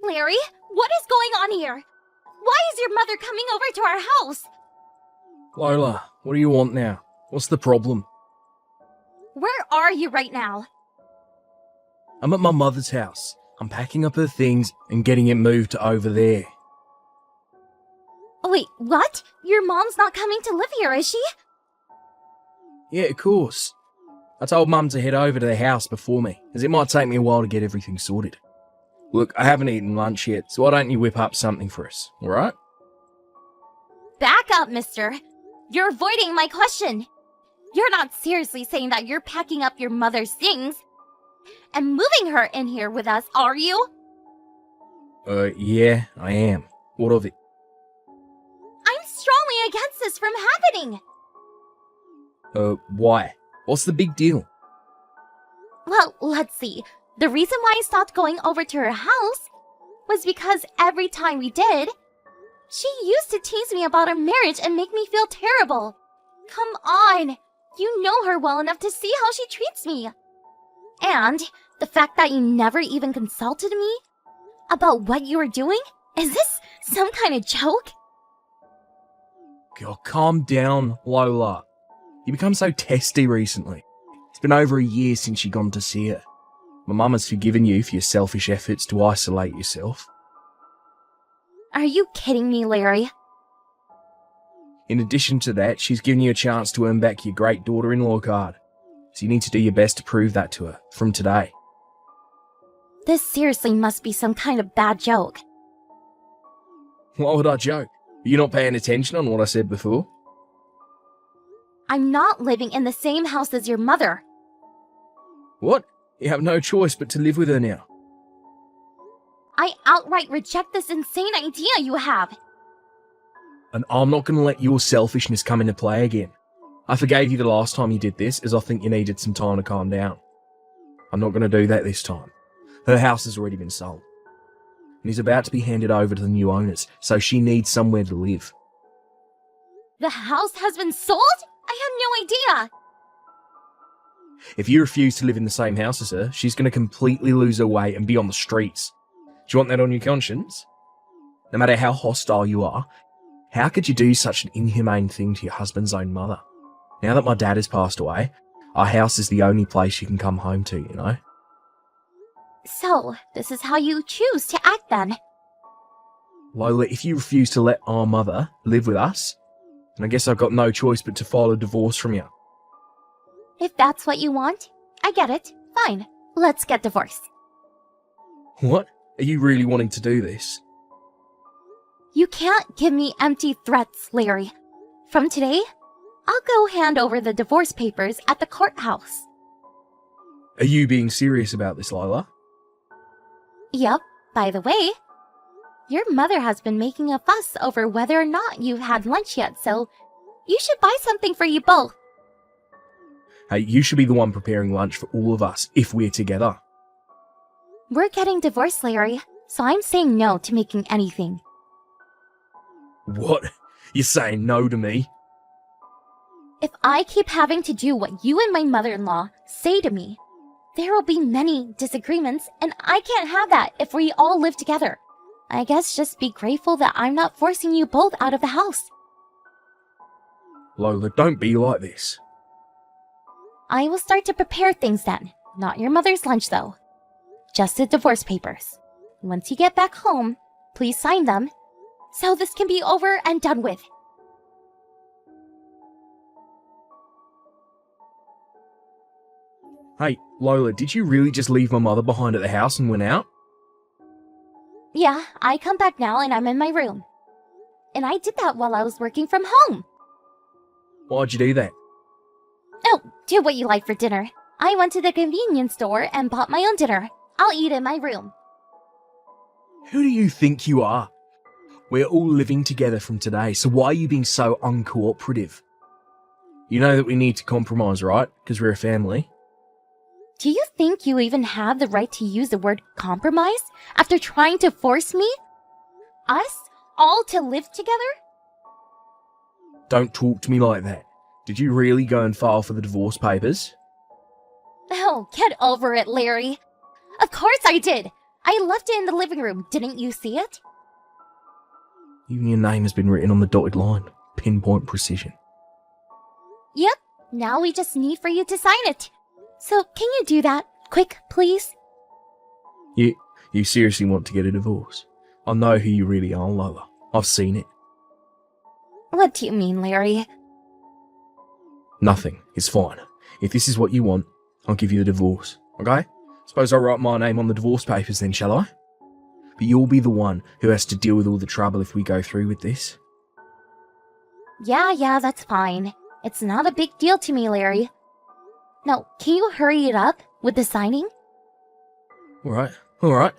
Larry, what is going on here? Why is your mother coming over to our house? Lola, what do you want now? What's the problem? Where are you right now? I'm at my mother's house. I'm packing up her things and getting it moved to over there. Wait, what? Your mom's not coming to live here, is she? Yeah, of course. I told Mum to head over to the house before me, as it might take me a while to get everything sorted. Look, I haven't eaten lunch yet, so why don't you whip up something for us, alright? Back up, mister. You're avoiding my question. You're not seriously saying that you're packing up your mother's things and moving her in here with us, are you? Yeah, I am. What of it? I'm strongly against this from happening. Why? What's the big deal? Well, let's see. The reason why I stopped going over to her house was because every time we did, she used to tease me about our marriage and make me feel terrible. Come on! You know her well enough to see how she treats me. And the fact that you never even consulted me about what you were doing? Is this some kind of joke? God, calm down, Lola. You become so testy recently. It's been over a year since you gone to see her. My mum has forgiven you for your selfish efforts to isolate yourself. Are you kidding me, Larry? In addition to that, she's given you a chance to earn back your great daughter-in-law card. So you need to do your best to prove that to her, from today. This seriously must be some kind of bad joke. Why would I joke? Are you not paying attention on what I said before? I'm not living in the same house as your mother. What? You have no choice but to live with her now. I outright reject this insane idea you have. And I'm not going to let your selfishness come into play again. I forgave you the last time you did this, as I think you needed some time to calm down. I'm not going to do that this time. Her house has already been sold. And is about to be handed over to the new owners, so she needs somewhere to live. The house has been sold? I had no idea. If you refuse to live in the same house as her, she's going to completely lose her way and be on the streets. Do you want that on your conscience? No matter how hostile you are, how could you do such an inhumane thing to your husband's own mother? Now that my dad has passed away, our house is the only place you can come home to, you know? So, this is how you choose to act then? Lola, if you refuse to let our mother live with us, then I guess I've got no choice but to file a divorce from you. If that's what you want, I get it. Fine. Let's get divorced. What? Are you really wanting to do this? You can't give me empty threats, Larry. From today, I'll go hand over the divorce papers at the courthouse. Are you being serious about this, Lola? Yep. By the way, your mother has been making a fuss over whether or not you've had lunch yet, so you should buy something for you both. Hey, you should be the one preparing lunch for all of us if we're together. We're getting divorced, Larry, so I'm saying no to making anything. What? You're saying no to me? If I keep having to do what you and my mother-in-law say to me, there will be many disagreements, and I can't have that if we all live together. I guess just be grateful that I'm not forcing you both out of the house. Lola, don't be like this. I will start to prepare things then. Not your mother's lunch, though. Just the divorce papers. Once you get back home, please sign them, so this can be over and done with. Hey, Lola, did you really just leave my mother behind at the house and went out? Yeah, I come back now and I'm in my room. And I did that while I was working from home. Why'd you do that? Oh, do what you like for dinner. I went to the convenience store and bought my own dinner. I'll eat in my room. Who do you think you are? We're all living together from today, so why are you being so uncooperative? You know that we need to compromise, right? Because we're a family. Do you think you even have the right to use the word compromise after trying to force me? Us all to live together? Don't talk to me like that. Did you really go and file for the divorce papers? Oh, get over it, Larry. Of course I did. I left it in the living room. Didn't you see it? Even your name has been written on the dotted line. Pinpoint precision. Yep. Now we just need for you to sign it. So can you do that? Quick, please? You seriously want to get a divorce? I know who you really are, Lola. I've seen it. What do you mean, Larry? Nothing. It's fine. If this is what you want, I'll give you the divorce. Okay? Suppose I'll write my name on the divorce papers then, shall I? But you'll be the one who has to deal with all the trouble if we go through with this. Yeah, that's fine. It's not a big deal to me, Larry. Now, can you hurry it up with the signing? Alright.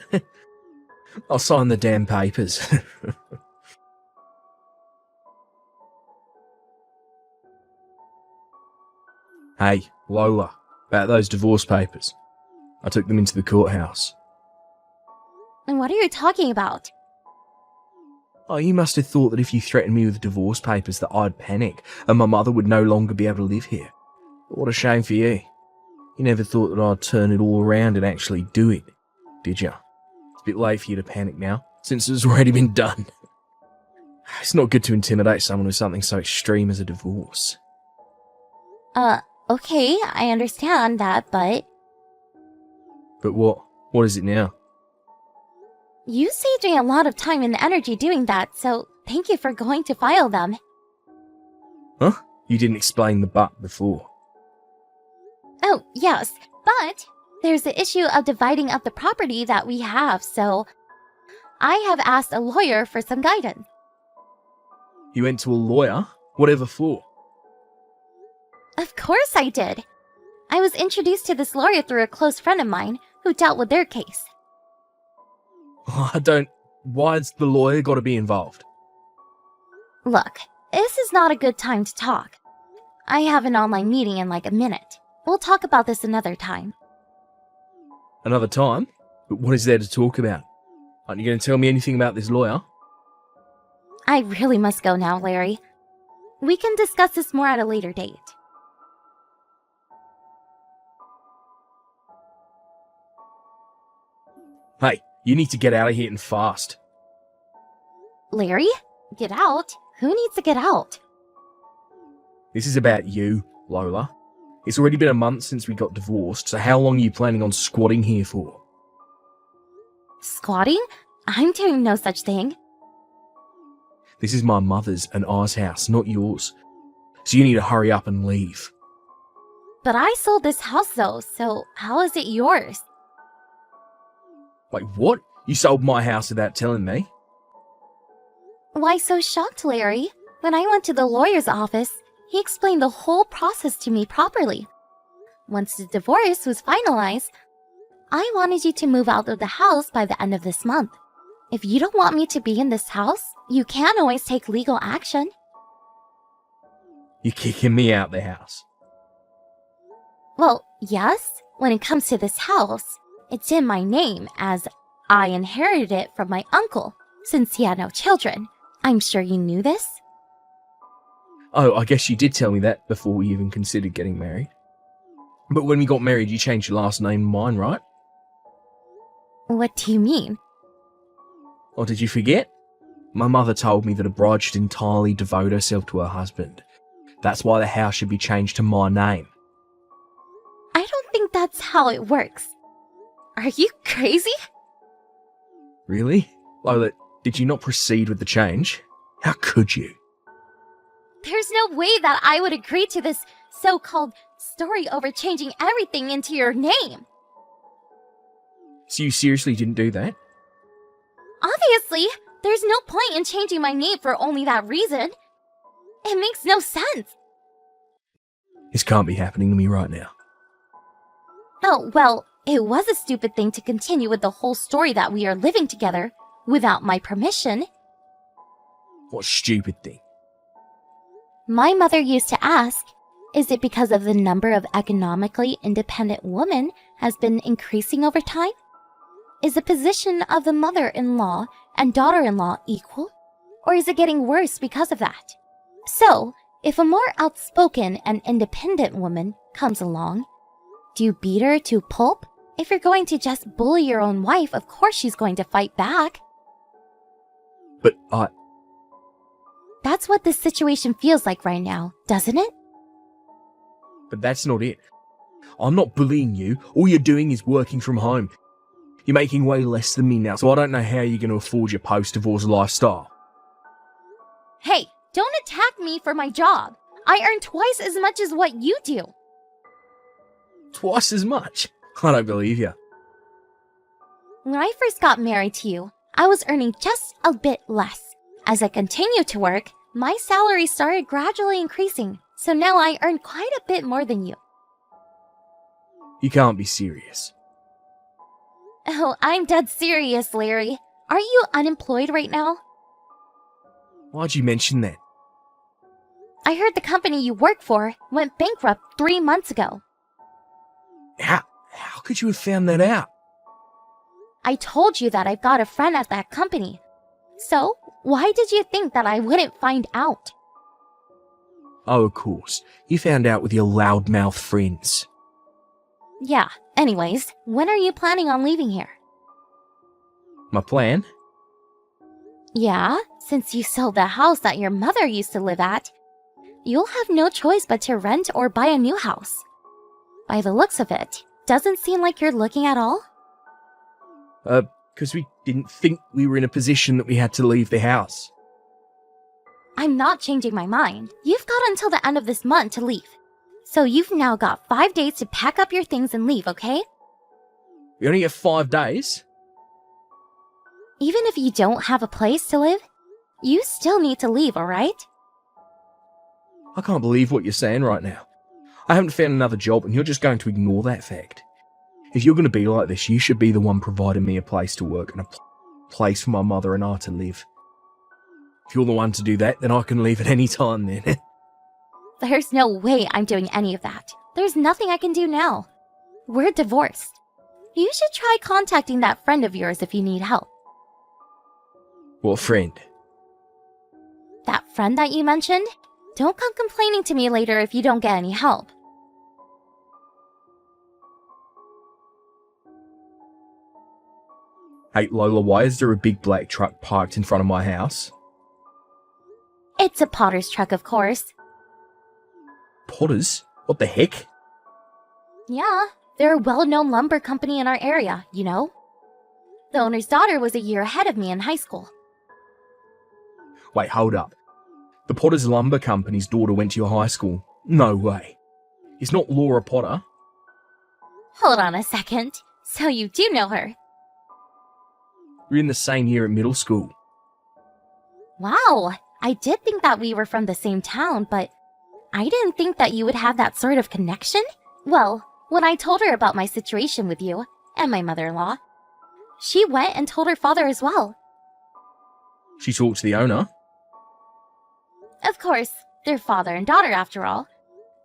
I'll sign the damn papers. Hey, Lola, about those divorce papers. I took them into the courthouse. And what are you talking about? Oh, you must have thought that if you threatened me with divorce papers that I'd panic and my mother would no longer be able to live here. But what a shame for you. You never thought that I'd turn it all around and actually do it, did you? It's a bit late for you to panic now, since it's already been done. It's not good to intimidate someone with something so extreme as a divorce. Okay, I understand that, but... But what? What is it now? You saved me a lot of time and energy doing that, so thank you for going to file them. Huh? You didn't explain the but before. Oh, yes, but there's the issue of dividing up the property that we have, so I have asked a lawyer for some guidance. You went to a lawyer? Whatever for? Of course I did. I was introduced to this lawyer through a close friend of mine who dealt with their case. Why's the lawyer got to be involved? Look, this is not a good time to talk. I have an online meeting in like a minute. We'll talk about this another time. Another time? But what is there to talk about? Aren't you going to tell me anything about this lawyer? I really must go now, Larry. We can discuss this more at a later date. Hey, you need to get out of here and fast. Larry? Get out? Who needs to get out? This is about you, Lola. It's already been a month since we got divorced, so how long are you planning on squatting here for? Squatting? I'm doing no such thing. This is my mother's and I's house, not yours. So you need to hurry up and leave. But I sold this house though, so how is it yours? Wait, what? You sold my house without telling me? Why so shocked, Larry? When I went to the lawyer's office, he explained the whole process to me properly. Once the divorce was finalized, I wanted you to move out of the house by the end of this month. If you don't want me to be in this house, you can always take legal action. You're kicking me out the house. Well, yes, when it comes to this house, it's in my name as I inherited it from my uncle, since he had no children. I'm sure you knew this. Oh, I guess you did tell me that before we even considered getting married. But when we got married, you changed your last name to mine, right? What do you mean? Or did you forget? My mother told me that a bride should entirely devote herself to her husband. That's why the house should be changed to my name. I don't think that's how it works. Are you crazy? Really? Lola, did you not proceed with the change? How could you? There's no way that I would agree to this so-called story over changing everything into your name. So you seriously didn't do that? Obviously, there's no point in changing my name for only that reason. It makes no sense. This can't be happening to me right now. Oh, well, it was a stupid thing to continue with the whole story that we are living together without my permission. What stupid thing? My mother used to ask, is it because of the number of economically independent women has been increasing over time? Is the position of the mother-in-law and daughter-in-law equal? Or is it getting worse because of that? So, if a more outspoken and independent woman comes along, do you beat her to pulp If you're going to just bully your own wife, of course she's going to fight back. But That's what this situation feels like right now, doesn't it? But that's not it. I'm not bullying you. All you're doing is working from home. You're making way less than me now, so I don't know how you're going to afford your post-divorce lifestyle. Hey, don't attack me for my job. I earn twice as much as what you do. Twice as much? I don't believe you. When I first got married to you, I was earning just a bit less. As I continued to work, my salary started gradually increasing, so now I earn quite a bit more than you. You can't be serious. Oh, I'm dead serious, Larry. Aren't you unemployed right now? Why'd you mention that? I heard the company you work for went bankrupt 3 months ago. How could you have found that out? I told you that I've got a friend at that company. So, why did you think that I wouldn't find out? Oh, of course. You found out with your loudmouth friends. Yeah, anyways, when are you planning on leaving here? My plan? Yeah, since you sold the house that your mother used to live at, you'll have no choice but to rent or buy a new house. By the looks of it, doesn't seem like you're looking at all? Because we didn't think we were in a position that we had to leave the house. I'm not changing my mind. You've got until the end of this month to leave. So you've now got 5 days to pack up your things and leave, okay? We only get 5 days? Even if you don't have a place to live, you still need to leave, alright? I can't believe what you're saying right now. I haven't found another job and you're just going to ignore that fact. If you're going to be like this, you should be the one providing me a place to work and a place for my mother and I to live. If you're the one to do that, then I can leave at any time then. There's no way I'm doing any of that. There's nothing I can do now. We're divorced. You should try contacting that friend of yours if you need help. What friend? That friend that you mentioned? Don't come complaining to me later if you don't get any help. Hey Lola, why is there a big black truck parked in front of my house? It's a Potter's truck, of course. Potters? What the heck? Yeah, they're a well-known lumber company in our area, you know? The owner's daughter was a year ahead of me in high school. Wait, hold up. The Potter's Lumber Company's daughter went to your high school? No way. It's not Laura Potter. Hold on a second. So you do know her? We're in the same year at middle school. Wow, I did think that we were from the same town, but I didn't think that you would have that sort of connection. Well, when I told her about my situation with you and my mother-in-law, she went and told her father as well. She talked to the owner? Of course, they're father and daughter after all.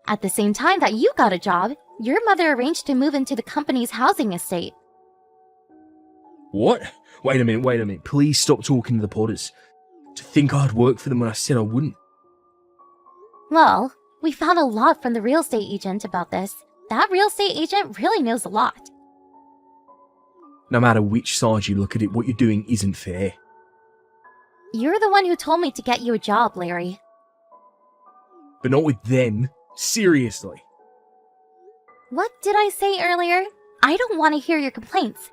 At the same time that you got a job, your mother arranged to move into the company's housing estate. What? Wait a minute. Please stop talking to the Potters. To think I'd work for them when I said I wouldn't. Well, we found a lot from the real estate agent about this. That real estate agent really knows a lot. No matter which side you look at it, what you're doing isn't fair. You're the one who told me to get you a job, Larry. But not with them. Seriously. What did I say earlier? I don't want to hear your complaints.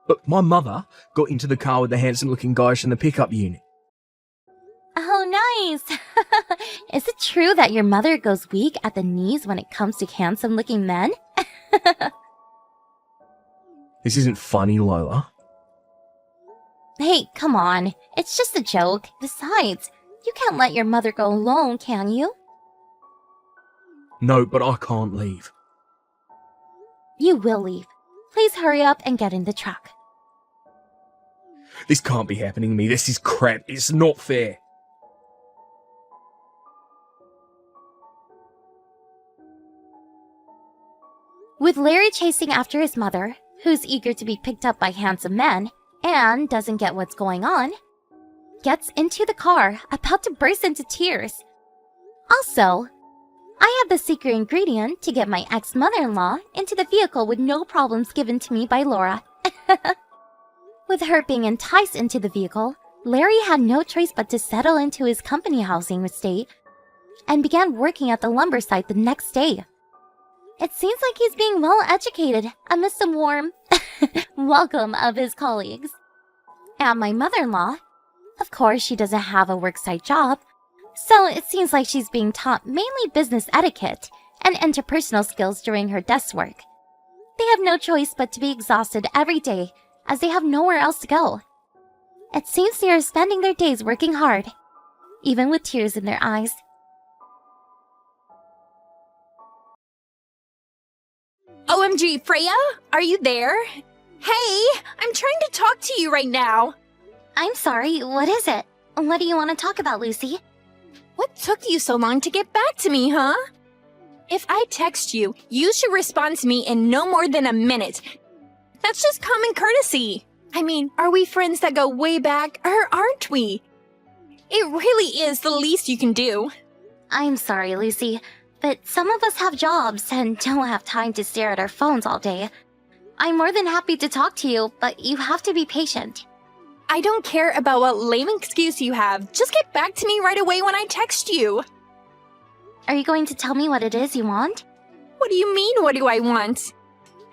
But my mother got into the car with the handsome-looking guys from the pickup unit. Oh, nice! Is it true that your mother goes weak at the knees when it comes to handsome-looking men? This isn't funny, Lola. Hey, come on. It's just a joke. Besides, you can't let your mother go alone, can you? No, but I can't leave. You will leave. Please hurry up and get in the truck. This can't be happening to me. This is crap. It's not fair. With Larry chasing after his mother, who's eager to be picked up by handsome men, and doesn't get what's going on, gets into the car, about to burst into tears. Also, I had the secret ingredient to get my ex-mother-in-law into the vehicle with no problems given to me by Laura. With her being enticed into the vehicle, Larry had no choice but to settle into his company housing estate and began working at the lumber site the next day. It seems like he's being well educated amidst the warm welcome of his colleagues. And my mother-in-law, of course, she doesn't have a worksite job, so it seems like she's being taught mainly business etiquette and interpersonal skills during her desk work. They have no choice but to be exhausted every day as they have nowhere else to go. It seems they are spending their days working hard, even with tears in their eyes. OMG, Freya? Are you there? Hey, I'm trying to talk to you right now. I'm sorry, what is it? What do you want to talk about, Lucy? What took you so long to get back to me, huh? If I text you, you should respond to me in no more than a minute. That's just common courtesy. I mean, are we friends that go way back, or aren't we? It really is the least you can do. I'm sorry, Lucy, but some of us have jobs and don't have time to stare at our phones all day. I'm more than happy to talk to you, but you have to be patient. I don't care about what lame excuse you have. Just get back to me right away when I text you. Are you going to tell me what it is you want? What do you mean, what do I want?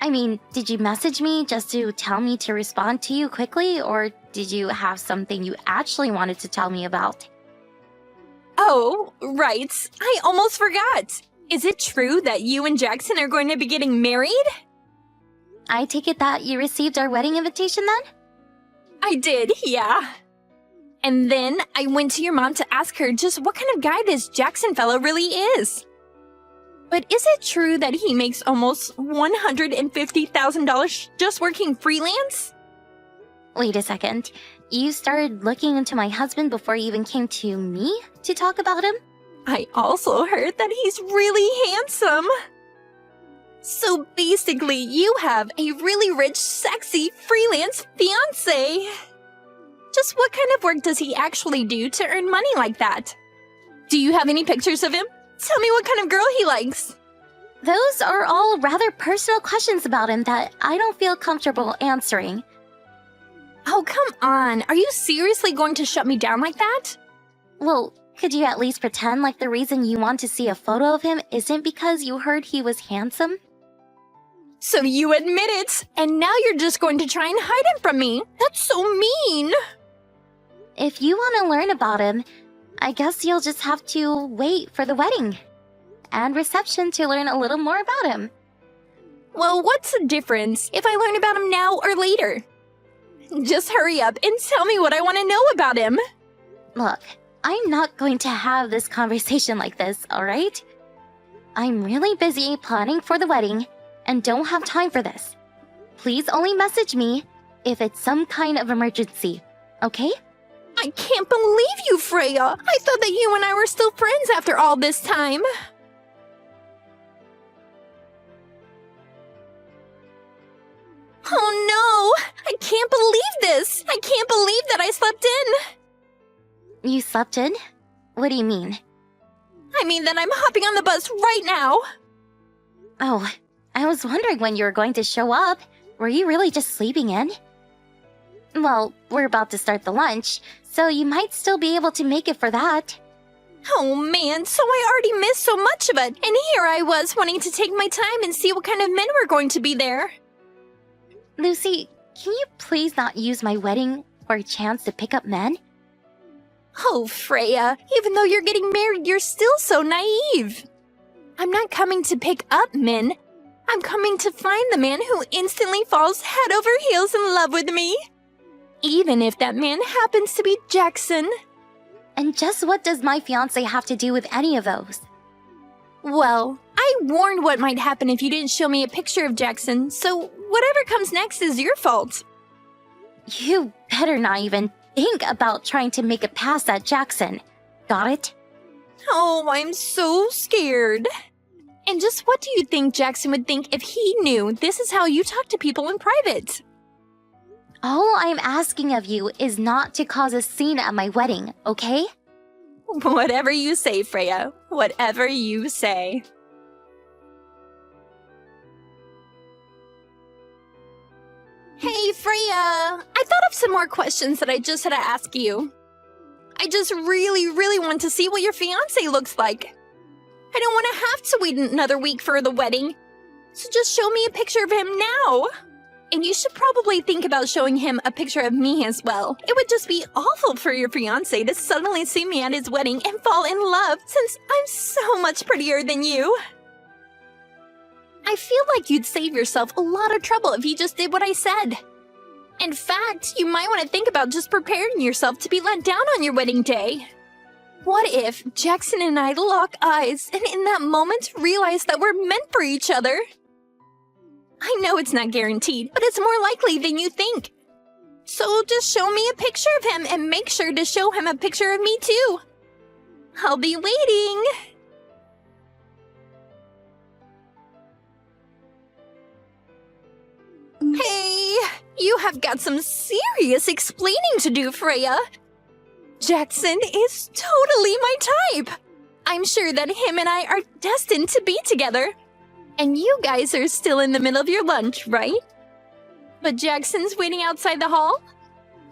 I mean, did you message me just to tell me to respond to you quickly, or did you have something you actually wanted to tell me about? Oh, right. I almost forgot. Is it true that you and Jackson are going to be getting married? I take it that you received our wedding invitation then? I did, yeah. And then I went to your mom to ask her just what kind of guy this Jackson fellow really is. But is it true that he makes almost $150,000 just working freelance? Wait a second. You started looking into my husband before you even came to me to talk about him? I also heard that he's really handsome. So basically, you have a really rich, sexy, freelance fiancé. Just what kind of work does he actually do to earn money like that? Do you have any pictures of him? Tell me what kind of girl he likes. Those are all rather personal questions about him that I don't feel comfortable answering. Oh, come on. Are you seriously going to shut me down like that? Well, could you at least pretend like the reason you want to see a photo of him isn't because you heard he was handsome? So you admit it, and now you're just going to try and hide him from me. That's so mean. If you want to learn about him, I guess you'll just have to wait for the wedding and reception to learn a little more about him. Well, what's the difference if I learn about him now or later? Just hurry up and tell me what I want to know about him. Look, I'm not going to have this conversation like this, alright? I'm really busy planning for the wedding and don't have time for this. Please only message me if it's some kind of emergency, okay? I can't believe you, Freya. I thought that you and I were still friends after all this time. Oh no! I can't believe this! I can't believe that I slept in! You slept in? What do you mean? I mean that I'm hopping on the bus right now! Oh, I was wondering when you were going to show up. Were you really just sleeping in? Well, we're about to start the lunch, so you might still be able to make it for that. Oh man, so I already missed so much of it, and here I was wanting to take my time and see what kind of men were going to be there. Lucy, can you please not use my wedding for a chance to pick up men? Oh, Freya, even though you're getting married, you're still so naive. I'm not coming to pick up men. I'm coming to find the man who instantly falls head over heels in love with me. Even if that man happens to be Jackson. And just what does my fiancé have to do with any of those? Well, I warned what might happen if you didn't show me a picture of Jackson, so whatever comes next is your fault. You better not even think about trying to make a pass at Jackson. Got it? Oh, I'm so scared. And just what do you think Jackson would think if he knew this is how you talk to people in private? All I'm asking of you is not to cause a scene at my wedding, okay? Whatever you say, Freya. Whatever you say. Hey, Freya! I thought of some more questions that I just had to ask you. I just really want to see what your fiancé looks like. I don't want to have to wait another week for the wedding. So just show me a picture of him now. And you should probably think about showing him a picture of me as well. It would just be awful for your fiancé to suddenly see me at his wedding and fall in love since I'm so much prettier than you. I feel like you'd save yourself a lot of trouble if you just did what I said. In fact, you might want to think about just preparing yourself to be let down on your wedding day. What if Jackson and I lock eyes and in that moment realize that we're meant for each other? I know it's not guaranteed, but it's more likely than you think. So just show me a picture of him and make sure to show him a picture of me too. I'll be waiting. Hey, you have got some serious explaining to do, Freya. Jackson is totally my type. I'm sure that him and I are destined to be together. And you guys are still in the middle of your lunch, right? But Jackson's waiting outside the hall?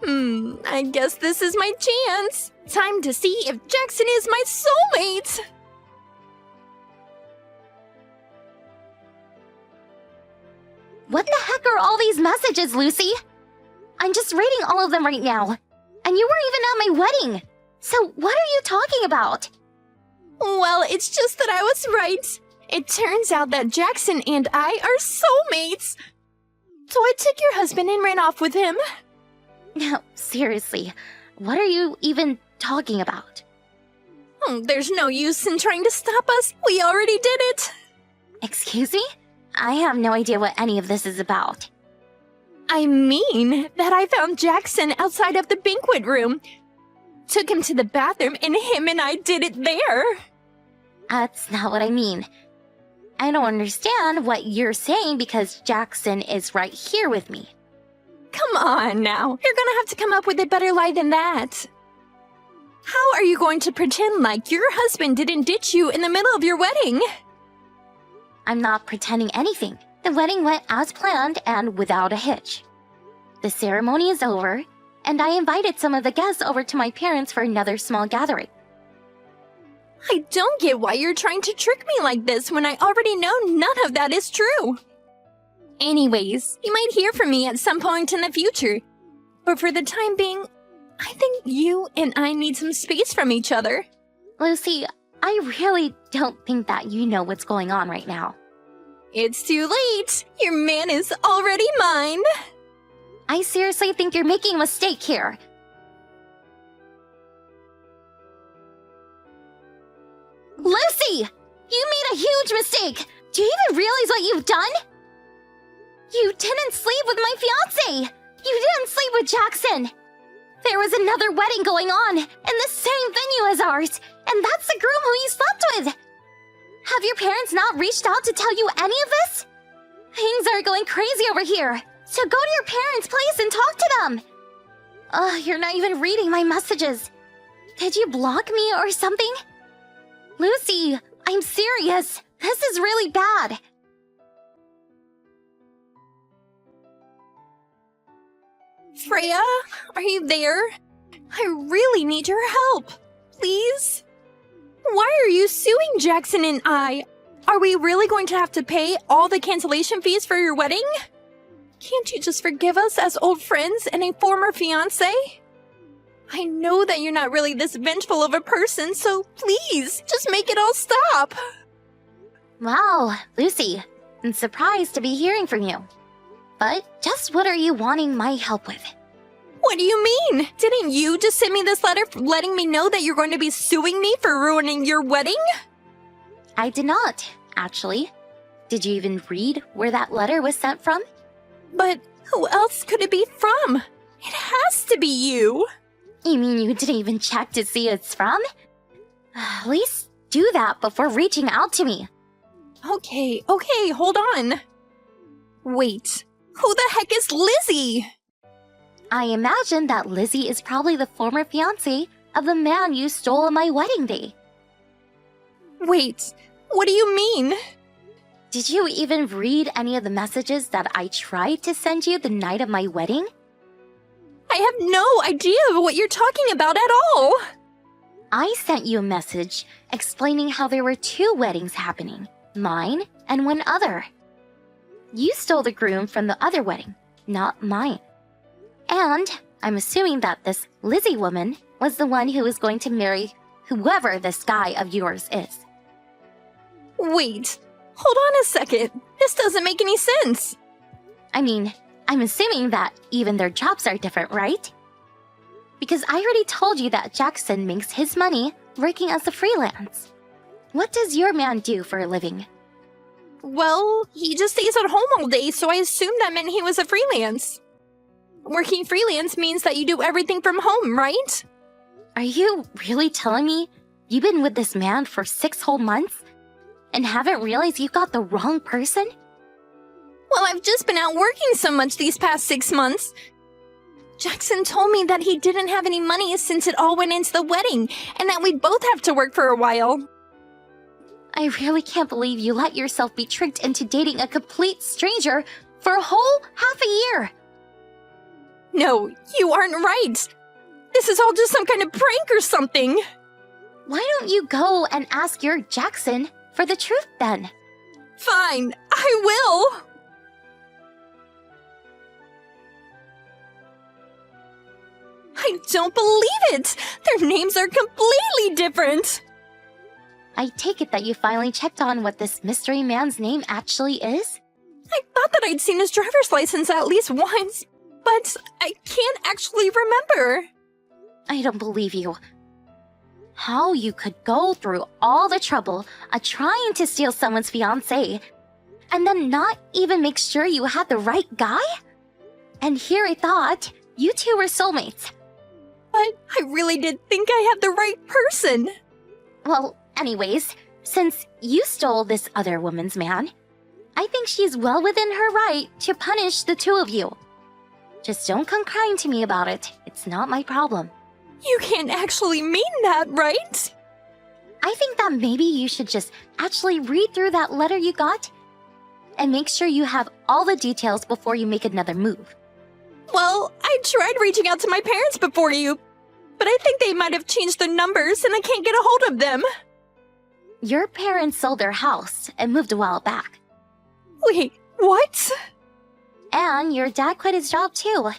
I guess this is my chance. Time to see if Jackson is my soulmate. What the heck are all these messages, Lucy? I'm just reading all of them right now. And you weren't even at my wedding. So what are you talking about? Well, it's just that I was right. It turns out that Jackson and I are soulmates. So I took your husband and ran off with him. No, seriously, what are you even talking about? There's no use in trying to stop us. We already did it. Excuse me? I have no idea what any of this is about. I mean that I found Jackson outside of the banquet room. Took him to the bathroom and him and I did it there. That's not what I mean. I don't understand what you're saying because Jackson is right here with me. Come on now. You're gonna have to come up with a better lie than that. How are you going to pretend like your husband didn't ditch you in the middle of your wedding? I'm not pretending anything. The wedding went as planned and without a hitch. The ceremony is over, and I invited some of the guests over to my parents for another small gathering. I don't get why you're trying to trick me like this when I already know none of that is true. Anyways, you might hear from me at some point in the future. But for the time being, I think you and I need some space from each other. Lucy, I really don't think that you know what's going on right now. It's too late. Your man is already mine. I seriously think you're making a mistake here. Lucy! You made a huge mistake! Do you even realize what you've done? You didn't sleep with my fiancé! You didn't sleep with Jackson! There was another wedding going on in the same venue as ours, and that's the groom who you slept with! Have your parents not reached out to tell you any of this? Things are going crazy over here, so go to your parents' place and talk to them! You're not even reading my messages. Did you block me or something? Lucy, I'm serious. This is really bad. Freya, are you there? I really need your help. Please? Why are you suing Jackson and I? Are we really going to have to pay all the cancellation fees for your wedding? Can't you just forgive us as old friends and a former fiancé? I know that you're not really this vengeful of a person, so please, just make it all stop. Wow, Lucy, I'm surprised to be hearing from you. But just what are you wanting my help with? What do you mean? Didn't you just send me this letter letting me know that you're going to be suing me for ruining your wedding? I did not, actually. Did you even read where that letter was sent from? But who else could it be from? It has to be you. You mean you didn't even check to see who it's from? At least do that before reaching out to me. Okay, hold on. Wait, who the heck is Lizzie? I imagine that Lizzie is probably the former fiancé of the man you stole on my wedding day. Wait, what do you mean? Did you even read any of the messages that I tried to send you the night of my wedding? I have no idea of what you're talking about at all. I sent you a message explaining how there were 2 weddings happening, mine and one other. You stole the groom from the other wedding, not mine. And I'm assuming that this Lizzie woman was the one who was going to marry whoever this guy of yours is. Wait, hold on a second. This doesn't make any sense. I mean, I'm assuming that even their jobs are different, right? Because I already told you that Jackson makes his money working as a freelance. What does your man do for a living? Well, he just stays at home all day, so I assumed that meant he was a freelance. Working freelance means that you do everything from home, right? Are you really telling me you've been with this man for 6 whole months and haven't realized you got the wrong person? Well, I've just been out working so much these past 6 months. Jackson told me that he didn't have any money since it all went into the wedding, and that we'd both have to work for a while. I really can't believe you let yourself be tricked into dating a complete stranger for a whole half a year. No, you aren't right. This is all just some kind of prank or something. Why don't you go and ask your Jackson for the truth then? Fine, I will. I don't believe it! Their names are completely different! I take it that you finally checked on what this mystery man's name actually is? I thought that I'd seen his driver's license at least once, but I can't actually remember. I don't believe you. How you could go through all the trouble of trying to steal someone's fiancé and then not even make sure you had the right guy? And here I thought you 2 were soulmates. But I really did think I had the right person. Well, anyways, since you stole this other woman's man, I think she's well within her right to punish the 2 of you. Just don't come crying to me about it. It's not my problem. You can't actually mean that, right? I think that maybe you should just actually read through that letter you got and make sure you have all the details before you make another move. Well, I tried reaching out to my parents before you, but I think they might have changed their numbers and I can't get a hold of them. Your parents sold their house and moved a while back. Wait, what? And your dad quit his job too.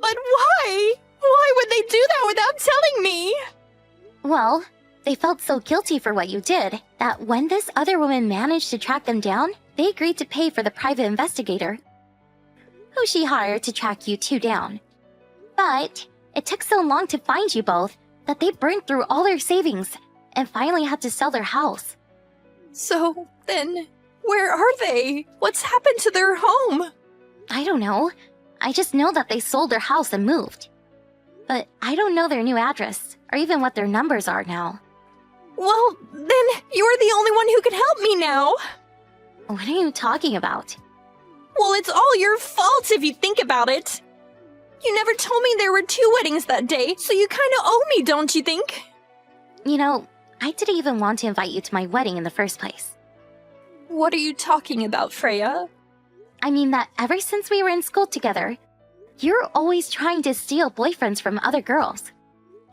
But why? Why would they do that without telling me? Well, they felt so guilty for what you did that when this other woman managed to track them down, they agreed to pay for the private investigator who she hired to track you 2 down. But it took so long to find you both that they burned through all their savings and finally had to sell their house. So, then, where are they? What's happened to their home? I don't know. I just know that they sold their house and moved. But I don't know their new address or even what their numbers are now. Well, then you're the only one who can help me now. What are you talking about? Well, it's all your fault if you think about it. You never told me there were 2 weddings that day, so you kind of owe me, don't you think? You know, I didn't even want to invite you to my wedding in the first place. What are you talking about, Freya? I mean that ever since we were in school together, you're always trying to steal boyfriends from other girls.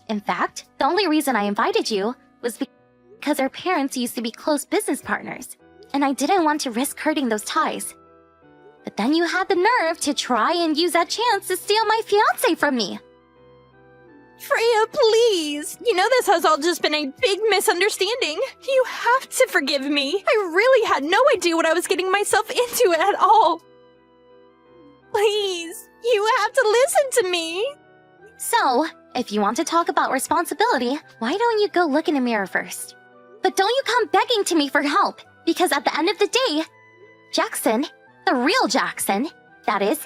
In fact, the only reason I invited you was because our parents used to be close business partners, and I didn't want to risk hurting those ties. But then you had the nerve to try and use that chance to steal my fiancé from me. Freya, please! You know this has all just been a big misunderstanding. You have to forgive me. I really had no idea what I was getting myself into at all. Please, you have to listen to me. So, if you want to talk about responsibility, why don't you go look in a mirror first? But don't you come begging to me for help, because at the end of the day, Jackson, the real Jackson, that is,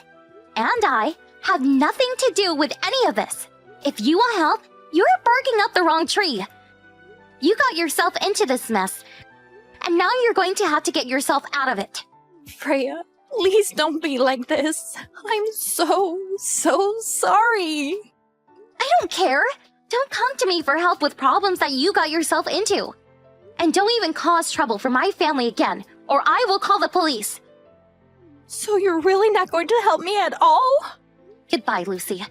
and I, have nothing to do with any of this. If you want help, you're barking up the wrong tree. You got yourself into this mess, and now you're going to have to get yourself out of it. Freya, please don't be like this. I'm so sorry. I don't care. Don't come to me for help with problems that you got yourself into. And don't even cause trouble for my family again, or I will call the police. So you're really not going to help me at all? Goodbye, Lucy.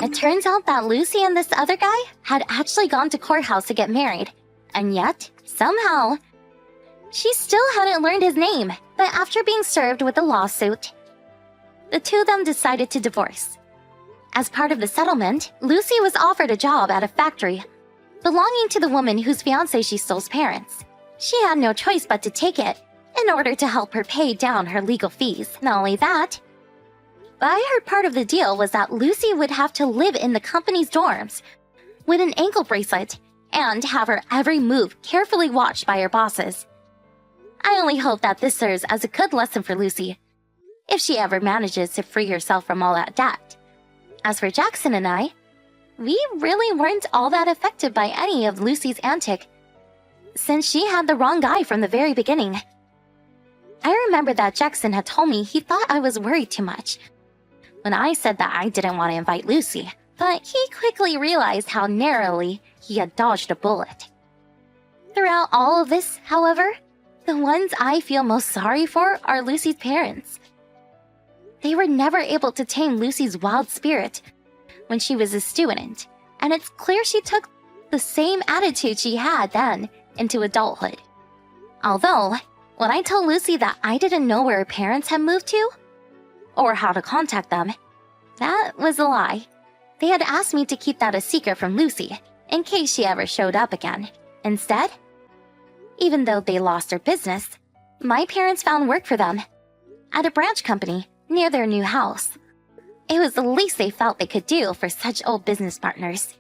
It turns out that Lucy and this other guy had actually gone to courthouse to get married. And yet, somehow, she still hadn't learned his name. But after being served with a lawsuit, the two of them decided to divorce. As part of the settlement, Lucy was offered a job at a factory belonging to the woman whose fiancé she stole's parents. She had no choice but to take it in order to help her pay down her legal fees. Not only that, but I heard part of the deal was that Lucy would have to live in the company's dorms with an ankle bracelet and have her every move carefully watched by her bosses. I only hope that this serves as a good lesson for Lucy, if she ever manages to free herself from all that debt. As for Jackson and I, we really weren't all that affected by any of Lucy's antic, since she had the wrong guy from the very beginning. I remember that Jackson had told me he thought I was worried too much when I said that I didn't want to invite Lucy, but he quickly realized how narrowly he had dodged a bullet. Throughout all of this, however, the ones I feel most sorry for are Lucy's parents. They were never able to tame Lucy's wild spirit when she was a student, and it's clear she took the same attitude she had then into adulthood. Although, when I told Lucy that I didn't know where her parents had moved to, or how to contact them, that was a lie. They had asked me to keep that a secret from Lucy, in case she ever showed up again. Instead, even though they lost their business, my parents found work for them at a branch company near their new house. It was the least they felt they could do for such old business partners.